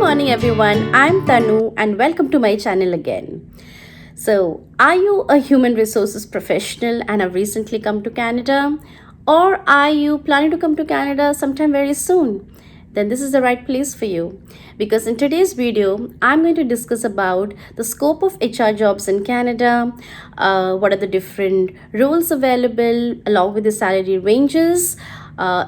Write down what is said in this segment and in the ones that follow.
morning, everyone. I'm Tanu, and welcome to my channel again. So, are you a human resources professional and have recently come to Canada? Or are you planning to come to Canada sometime very soon? Then this is the right place for you. Because in today's video, I'm going to discuss about the scope of HR jobs in Canada, what are the different roles available, along with the salary ranges.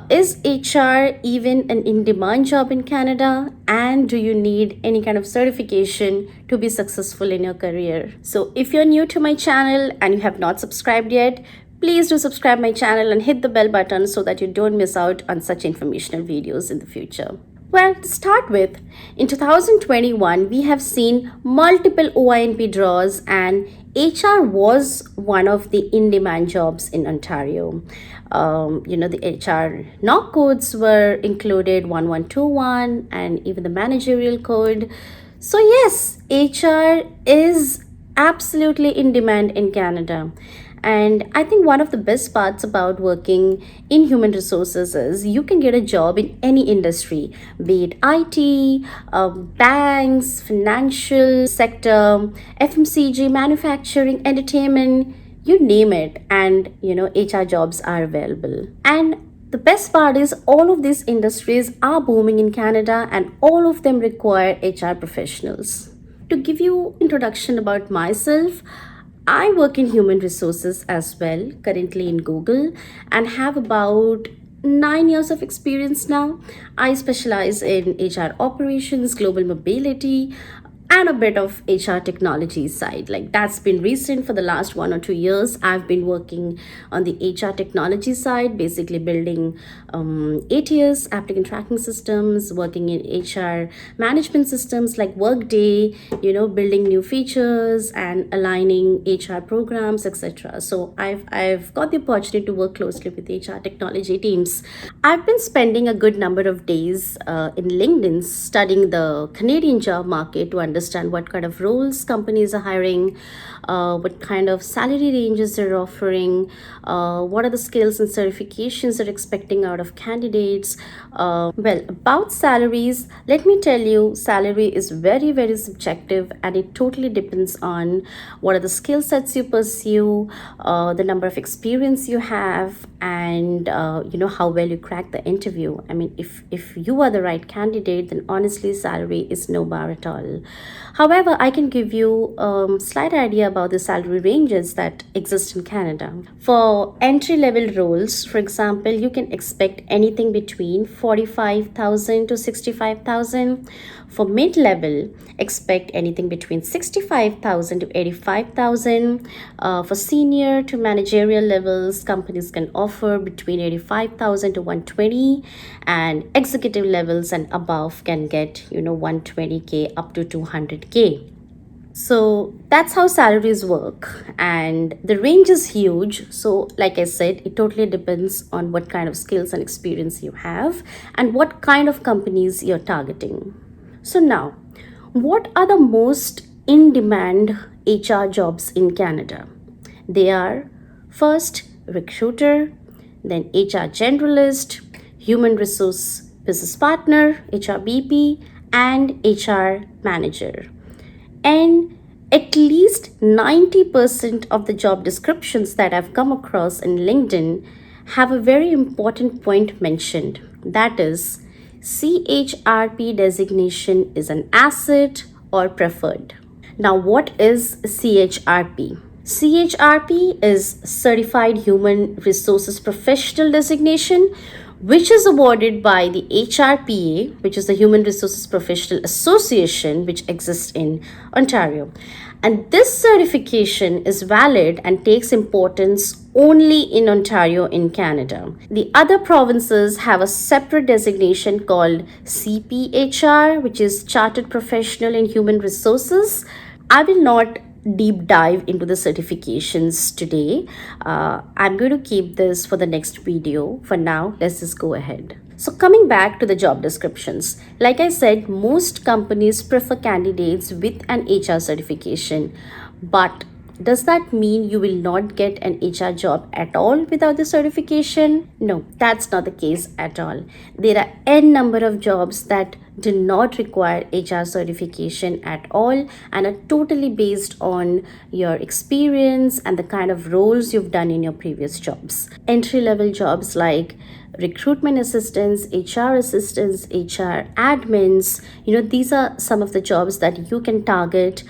Is HR even an in-demand job in Canada? And do you need any kind of certification to be successful in your career? So if you're new to my channel and you have not subscribed yet, please do subscribe my channel and hit the bell button so that you don't miss out on such informational videos in the future. Well, to start with, in 2021, we have seen multiple OINP draws, and HR was one of the in-demand jobs in Ontario. The HR knock codes were included 1121 and even the managerial code. So yes, HR is absolutely in demand in Canada. And I think one of the best parts about working in human resources is you can get a job in any industry, be it IT, banks, financial sector, FMCG, manufacturing, entertainment, you name it. And, HR jobs are available. And the best part is all of these industries are booming in Canada and all of them require HR professionals. To give you introduction about myself, I work in human resources as well, currently in Google, and have about 9 years of experience now. I specialize in HR operations, global mobility, and a bit of HR technology side. Like that's been recent for the last 1 or 2 years. I've been working on the HR technology side, basically building ATS, applicant tracking systems, working in HR management systems like Workday, building new features and aligning HR programs, etc. So I've got the opportunity to work closely with HR technology teams. I've been spending a good number of days in LinkedIn studying the Canadian job market to understand what kind of roles companies are hiring, what kind of salary ranges they're offering, what are the skills and certifications they're expecting out of candidates. About salaries, let me tell you, salary is very, very subjective and it totally depends on what are the skill sets you pursue, the number of experience you have, and how well you crack the interview. I mean, if you are the right candidate, then honestly salary is no bar at all. However, I can give you a slight idea about the salary ranges that exist in Canada. For entry level roles, for example, you can expect anything between 45,000 to 65,000. For mid level, expect anything between 65,000 to 85,000. For senior to managerial levels, companies can offer between 85,000 to 120, and executive levels and above can get 120K up to 200K. So that's how salaries work, and the range is huge. So, like I said, it totally depends on what kind of skills and experience you have and what kind of companies you're targeting. So, now, what are the most in demand HR jobs in Canada? They are first recruiter, then HR generalist, human resource business partner, HRBP, and HR manager. And at least 90% of the job descriptions that I've come across in LinkedIn have a very important point mentioned. That is, CHRP designation is an asset or preferred. Now, what is CHRP? CHRP is Certified Human Resources Professional designation, which is awarded by the HRPA, which is the Human Resources Professional Association, which exists in Ontario. And this certification is valid and takes importance only in Ontario in Canada. The other provinces have a separate designation called CPHR, which is Chartered Professional in Human Resources. I will not deep dive into the certifications today. I'm going to keep this for the next video. For now, let's just go ahead. So coming back to the job descriptions, like I said, most companies prefer candidates with an HR certification, but Does that mean you will not get an HR job at all without the certification? No, that's not the case at all. There are n number of jobs that do not require HR certification at all and are totally based on your experience and the kind of roles you've done in your previous jobs. Entry level jobs like recruitment assistants, HR assistants, HR admins, these are some of the jobs that you can target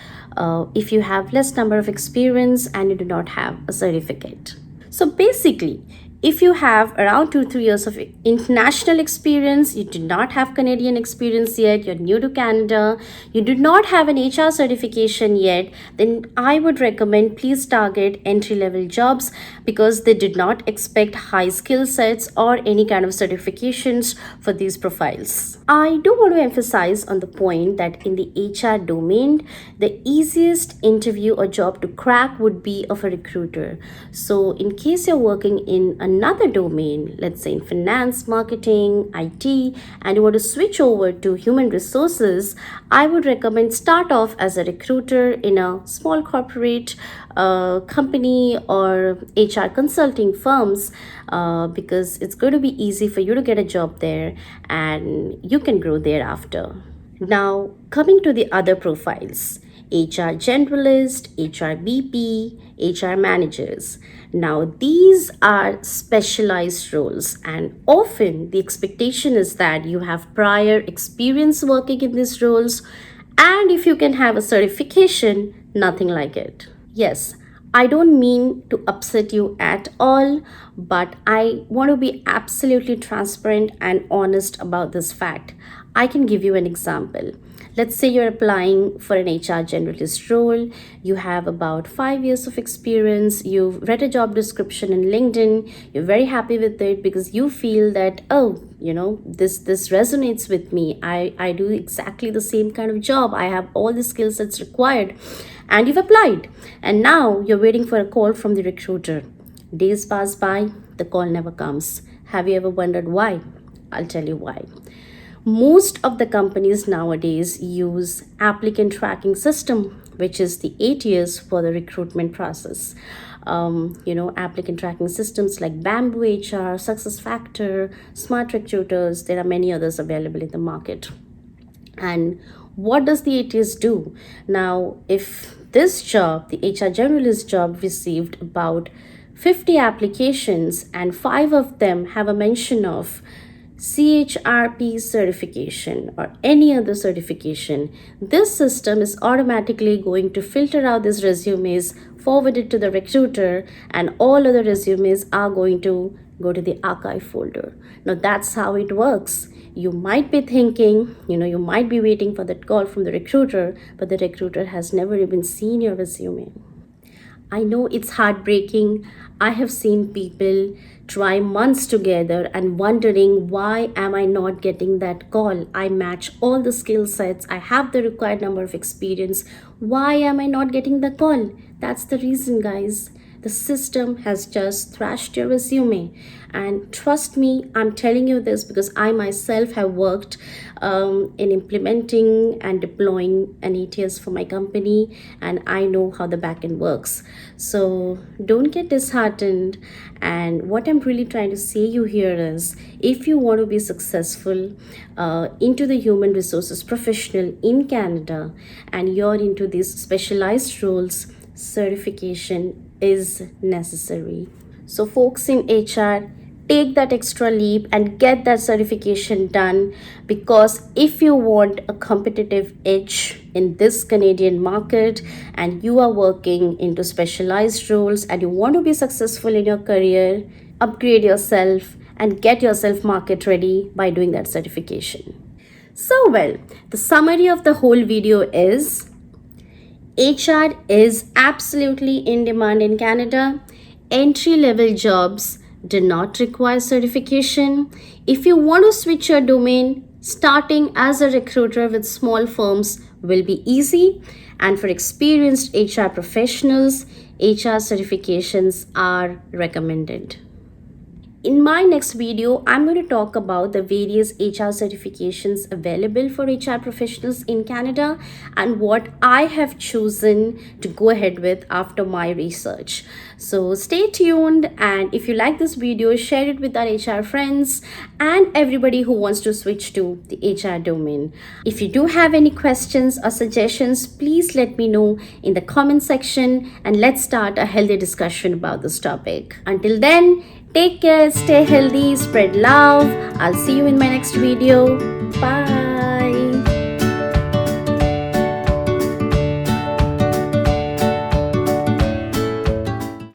if you have less number of experience and you do not have a certificate. So basically, if you have around 2-3 years of international experience, you do not have Canadian experience yet, you're new to Canada, you do not have an HR certification yet, then I would recommend please target entry level jobs because they did not expect high skill sets or any kind of certifications for these profiles. I do want to emphasize on the point that in the HR domain, the easiest interview or job to crack would be of a recruiter. So in case you're working in another domain, let's say in finance, marketing, IT, and you want to switch over to human resources, I would recommend start off as a recruiter in a small corporate company or HR consulting firms because it's going to be easy for you to get a job there and you can grow thereafter. Now, coming to the other profiles. HR generalist, HR BP, HR managers. Now, these are specialized roles, and often the expectation is that you have prior experience working in these roles, and if you can have a certification, nothing like it. Yes, I don't mean to upset you at all, but I want to be absolutely transparent and honest about this fact. I can give you an example. Let's say you're applying for an HR generalist role. You have about 5 years of experience. You've read a job description in LinkedIn. You're very happy with it because you feel that, this resonates with me. I do exactly the same kind of job. I have all the skills that's required. And you've applied. And now you're waiting for a call from the recruiter. Days pass by, the call never comes. Have you ever wondered why? I'll tell you why. Most of the companies nowadays use applicant tracking system, which is the ATS for the recruitment process. Applicant tracking systems like Bamboo HR, Success Factor, Smart Recruiters, there are many others available in the market. And what does the ATS do? Now, if this job, the HR generalist job, received about 50 applications and 5 of them have a mention of CHRP certification or any other certification, this system is automatically going to filter out these resumes, forward it to the recruiter, and all other resumes are going to go to the archive folder. Now that's how it works. You might be thinking, you might be waiting for that call from the recruiter, but the recruiter has never even seen your resume. I know it's heartbreaking. I have seen people try months together and wondering why am I not getting that call? I match all the skill sets. I have the required number of experience. Why am I not getting the call? That's the reason, guys. The system has just thrashed your resume. And trust me, I'm telling you this because I myself have worked in implementing and deploying an ATS for my company, and I know how the backend works. So don't get disheartened. And what I'm really trying to say you here is, if you want to be successful into the human resources professional in Canada and you're into these specialized roles, certification is necessary. So folks in HR, take that extra leap and get that certification done, because if you want a competitive edge in this Canadian market and you are working into specialized roles and you want to be successful in your career, upgrade yourself and get yourself market ready by doing that certification. So the summary of the whole video is HR is absolutely in demand in Canada. Entry-level jobs do not require certification. If you want to switch your domain, starting as a recruiter with small firms will be easy. And for experienced HR professionals, HR certifications are recommended. in my next video, I'm going to talk about the various HR certifications available for HR professionals in Canada and what I have chosen to go ahead with after my research. So stay tuned, and if you like this video, share it with our HR friends and everybody who wants to switch to the HR domain. If you do have any questions or suggestions, please let me know in the comment section and let's start a healthy discussion about this topic. Until then, take care, stay healthy, spread love. I'll see you in my next video.